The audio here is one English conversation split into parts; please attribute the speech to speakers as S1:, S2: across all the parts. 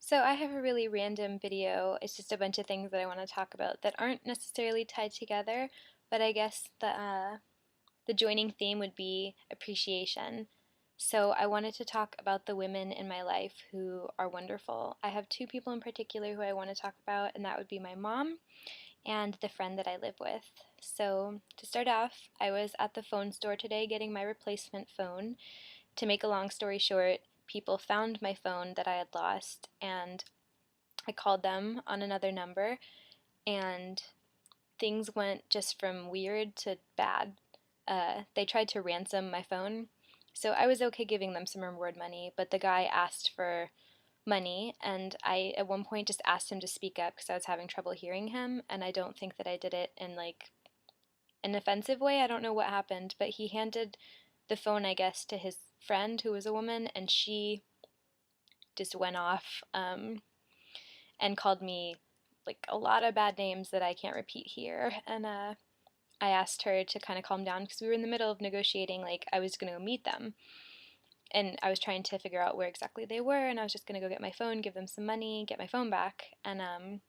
S1: So I have a really random video. It's just a bunch of things that I want to talk about that aren't necessarily tied together, but I guess the joining theme would be appreciation. So I wanted to talk about the women in my life who are wonderful. I have two people in particular who I want to talk about, and that would be my mom and the friend that I live with. So to start off, I was at the phone store today getting my replacement phone. To make a long story short, people found my phone that I had lost, and I called them on another number, and things went just from weird to bad. They tried to ransom my phone, so I was okay giving them some reward money, but the guy asked for money, and I at one point just asked him to speak up because I was having trouble hearing him, and I don't think that I did it in like an offensive way. I don't know what happened, but he handed the phone, I guess, to his friend who was a woman, and she just went off and called me like a lot of bad names that I can't repeat here. And I asked her to kind of calm down because we were in the middle of negotiating. Like I was going to go meet them, and I was trying to figure out where exactly they were. And I was just going to go get my phone, give them some money, get my phone back. And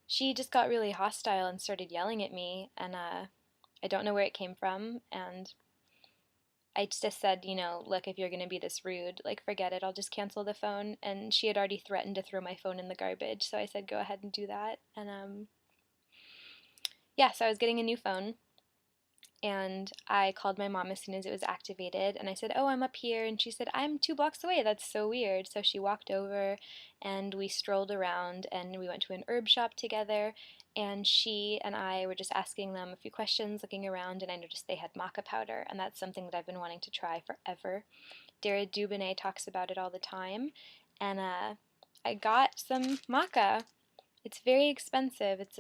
S1: she just got really hostile and started yelling at me. And I don't know where it came from. And I just said, look, if you're going to be this rude, like, forget it. I'll just cancel the phone. And she had already threatened to throw my phone in the garbage. So I said, go ahead and do that. And yeah, so I was getting a new phone. And I called my mom as soon as it was activated. And I said, oh, I'm up here. And she said, I'm 2 blocks away. That's so weird. So she walked over and we strolled around and we went to an herb shop together. And she and I were just asking them a few questions, looking around. And I noticed they had maca powder. And that's something that I've been wanting to try forever. Dara Dubonnet talks about it all the time. And I got some maca. It's very expensive. It's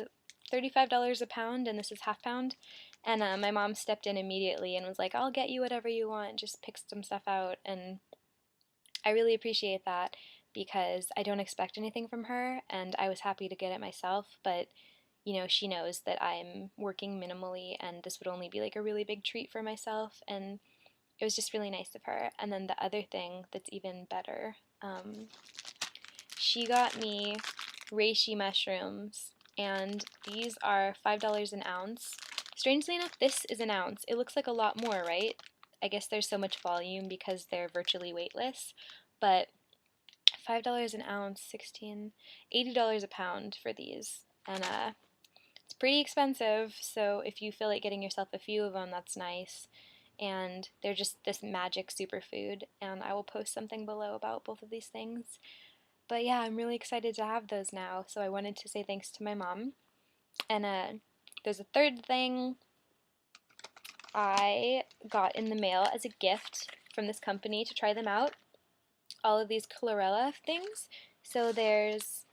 S1: $35 a pound, and this is half pound. And my mom stepped in immediately and was like, I'll get you whatever you want, just pick some stuff out. And I really appreciate that because I don't expect anything from her, and I was happy to get it myself, but she knows that I'm working minimally and this would only be like a really big treat for myself, and it was just really nice of her. And then the other thing that's even better, she got me reishi mushrooms, and these are $5 an ounce. Strangely enough, this is an ounce. It looks like a lot more, right? I guess there's so much volume because they're virtually weightless, but $5 an ounce, 16, $80 a pound for these. And it's pretty expensive, so if you feel like getting yourself a few of them, that's nice. And they're just this magic superfood, and I will post something below about both of these things. But yeah, I'm really excited to have those now, so I wanted to say thanks to my mom. And there's a third thing I got in the mail as a gift from this company to try them out. All of these Chlorella things. So there's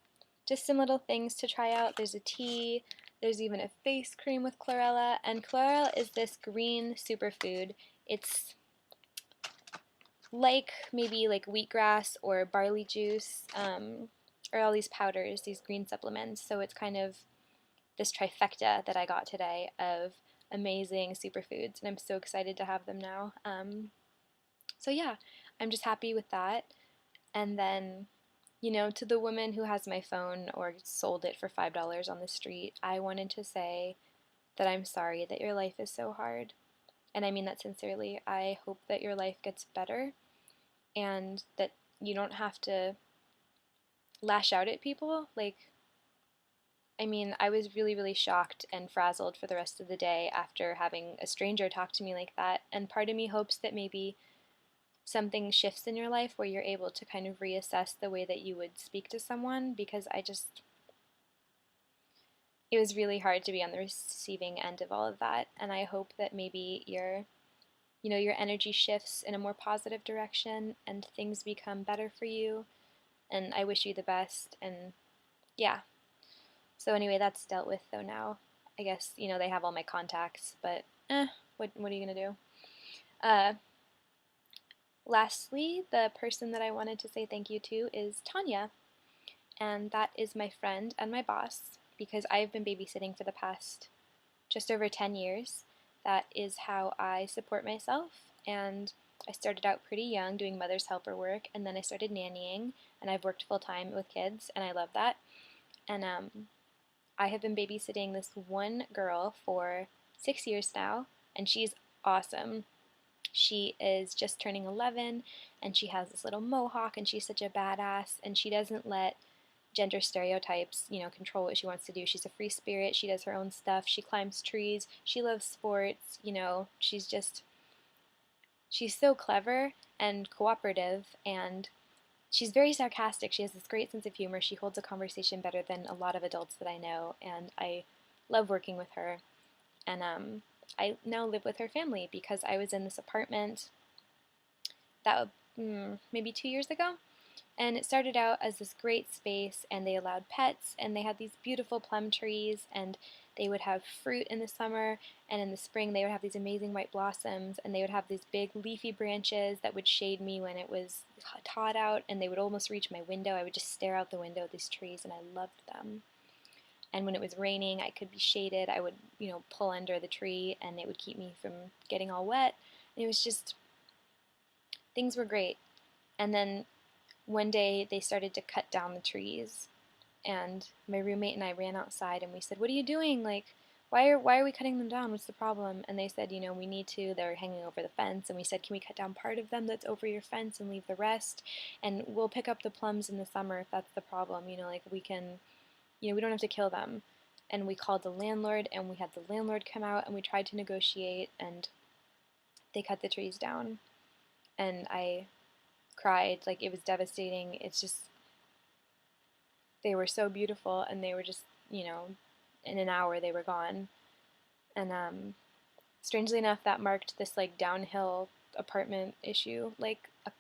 S1: just some little things to try out. There's a tea, there's even a face cream with Chlorella, and Chlorella is this green superfood. It's like maybe like wheatgrass or barley juice, or all these powders, these green supplements. So it's kind of this trifecta that I got today of amazing superfoods, and I'm so excited to have them now. So yeah, I'm just happy with that. And then, to the woman who has my phone or sold it for $5 on the street, I wanted to say that I'm sorry that your life is so hard. And I mean that sincerely. I hope that your life gets better and that you don't have to lash out at people. Like, I mean, I was really, really shocked and frazzled for the rest of the day after having a stranger talk to me like that. And part of me hopes that maybe something shifts in your life where you're able to kind of reassess the way that you would speak to someone, because it was really hard to be on the receiving end of all of that. And I hope that maybe your energy shifts in a more positive direction and things become better for you. And I wish you the best. And yeah. So anyway, that's dealt with though now. I guess, they have all my contacts, but what are you going to do? Lastly, the person that I wanted to say thank you to is Tanya. And that is my friend and my boss, because I've been babysitting for the past just over 10 years. That is how I support myself, and I started out pretty young doing mother's helper work, and then I started nannying, and I've worked full time with kids, and I love that. And I have been babysitting this one girl for 6 years now, and she's awesome. She is just turning 11, and she has this little mohawk, and she's such a badass, and she doesn't let gender stereotypes, control what she wants to do. She's a free spirit. She does her own stuff. She climbs trees. She loves sports. She's so clever and cooperative, and she's very sarcastic. She has this great sense of humor. She holds a conversation better than a lot of adults that I know, and I love working with her. And I now live with her family because I was in this apartment that maybe 2 years ago. And it started out as this great space, and they allowed pets, and they had these beautiful plum trees, and they would have fruit in the summer, and in the spring they would have these amazing white blossoms, and they would have these big leafy branches that would shade me when it was hot out, and they would almost reach my window. I would just stare out the window at these trees, and I loved them. And when it was raining, I could be shaded. I would, pull under the tree, and it would keep me from getting all wet. And it was just, things were great. And then one day they started to cut down the trees, and my roommate and I ran outside, and we said, "What are you doing? Like, why are we cutting them down? What's the problem?" And they said, "We need to. They're hanging over the fence." And we said, "Can we cut down part of them that's over your fence and leave the rest? And we'll pick up the plums in the summer if that's the problem. Like we can, we don't have to kill them." And we called the landlord, and we had the landlord come out, and we tried to negotiate, and they cut the trees down. And I cried. Like, it was devastating. It's just, they were so beautiful, and they were just, in an hour they were gone. And strangely enough, that marked this like downhill apartment issue. Like, a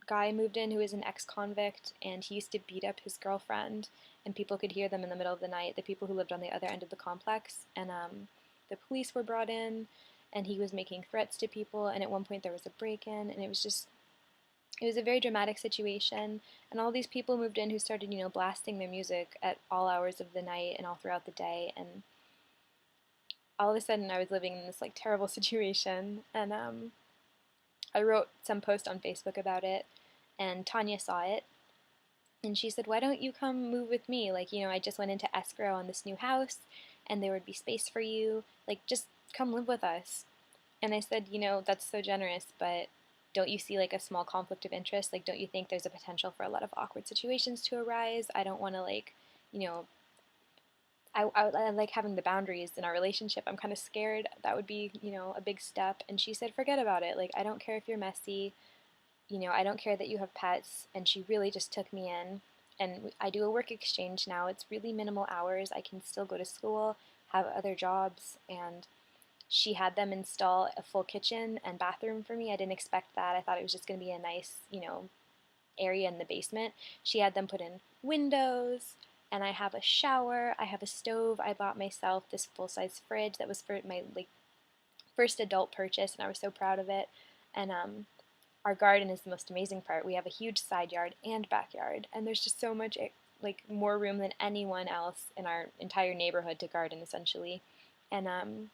S1: guy moved in who was an ex-convict, and he used to beat up his girlfriend, and people could hear them in the middle of the night, the people who lived on the other end of the complex. And the police were brought in, and he was making threats to people, and at one point there was a break-in, and it was a very dramatic situation, and all these people moved in who started, blasting their music at all hours of the night and all throughout the day, and all of a sudden I was living in this like terrible situation. And I wrote some post on Facebook about it, and Tanya saw it, and she said, "Why don't you come move with me? Like, I just went into escrow on this new house, and there would be space for you. Like, just come live with us." And I said, "That's so generous, but don't you see like a small conflict of interest? Like, don't you think there's a potential for a lot of awkward situations to arise? I don't want to I like having the boundaries in our relationship. I'm kind of scared that would be, a big step." And she said, "Forget about it. Like, I don't care if you're messy. I don't care that you have pets." And she really just took me in. And I do a work exchange now. It's really minimal hours. I can still go to school, have other jobs, and she had them install a full kitchen and bathroom for me. I didn't expect that. I thought it was just going to be a nice, area in the basement. She had them put in windows, and I have a shower. I have a stove. I bought myself this full-size fridge that was for my first adult purchase, and I was so proud of it. And our garden is the most amazing part. We have a huge side yard and backyard, and there's just so much more room than anyone else in our entire neighborhood to garden, essentially. And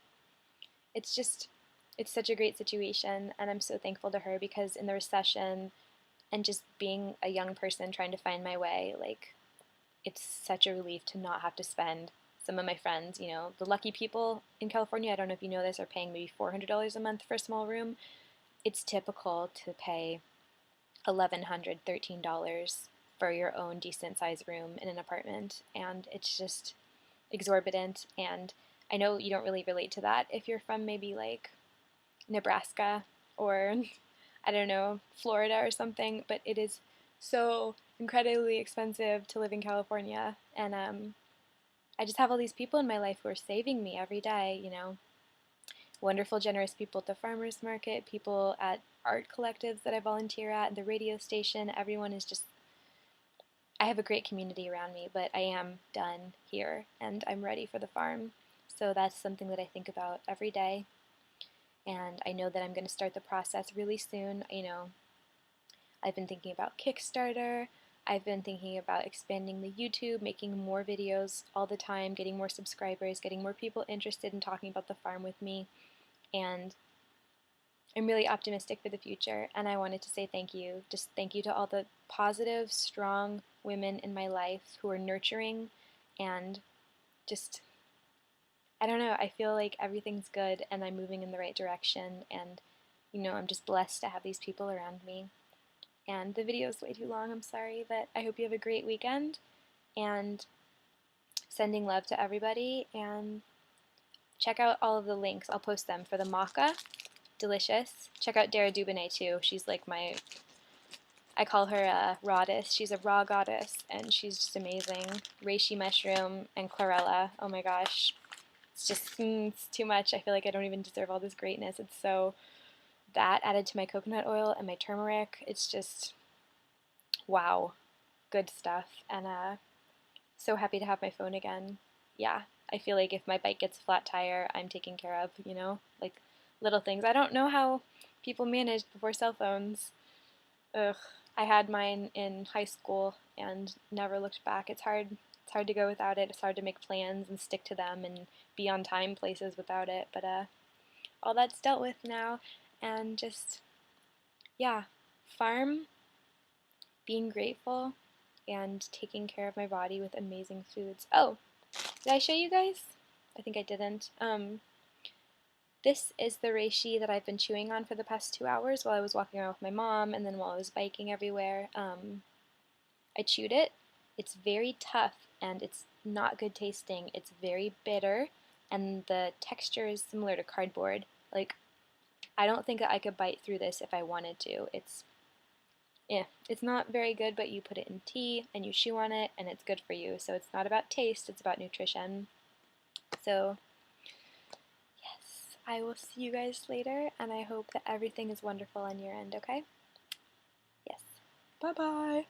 S1: it's such a great situation, and I'm so thankful to her, because in the recession and just being a young person trying to find my way, like, it's such a relief to not have to spend. Some of my friends, the lucky people in California, I don't know if you know this, are paying maybe $400 a month for a small room. It's typical to pay $1,100, $13 for your own decent sized room in an apartment, and it's just exorbitant. And I know you don't really relate to that if you're from maybe like Nebraska or I don't know, Florida or something, but it is so incredibly expensive to live in California. And I just have all these people in my life who are saving me every day, wonderful, generous people at the farmers market, people at art collectives that I volunteer at, the radio station. Everyone is just, I have a great community around me, but I am done here, and I'm ready for the farm. So that's something that I think about every day. And I know that I'm going to start the process really soon. I've been thinking about Kickstarter. I've been thinking about expanding the YouTube, making more videos all the time, getting more subscribers, getting more people interested in talking about the farm with me. And I'm really optimistic for the future, and I wanted to say thank you. Just thank you to all the positive, strong women in my life who are nurturing and just, I don't know, I feel like everything's good and I'm moving in the right direction, and I'm just blessed to have these people around me. And the video is way too long, I'm sorry, but I hope you have a great weekend, and sending love to everybody, and check out all of the links. I'll post them for the maca. Delicious. Check out Dara Dubonnet too. She's like I call her a goddess. She's a raw goddess, and she's just amazing. Reishi mushroom and chlorella. Oh my gosh. It's just, it's too much. I feel like I don't even deserve all this greatness. It's so, that added to my coconut oil and my turmeric, it's just, wow. Good stuff. And so happy to have my phone again. Yeah, I feel like if my bike gets a flat tire, I'm taken care of, like little things. I don't know how people managed before cell phones. Ugh, I had mine in high school and never looked back. It's hard to go without it. It's hard to make plans and stick to them and be on time places without it. But all that's dealt with now, and just, yeah, farm, being grateful, and taking care of my body with amazing foods. Oh, did I show you guys? I think I didn't. This is the reishi that I've been chewing on for the past 2 hours while I was walking around with my mom, and then while I was biking everywhere. I chewed it. It's very tough, and it's not good tasting. It's very bitter, and the texture is similar to cardboard. Like, I don't think that I could bite through this if I wanted to. It's not very good, but you put it in tea and you chew on it and it's good for you. So it's not about taste, it's about nutrition. So yes, I will see you guys later, and I hope that everything is wonderful on your end, okay? Yes. Bye-bye.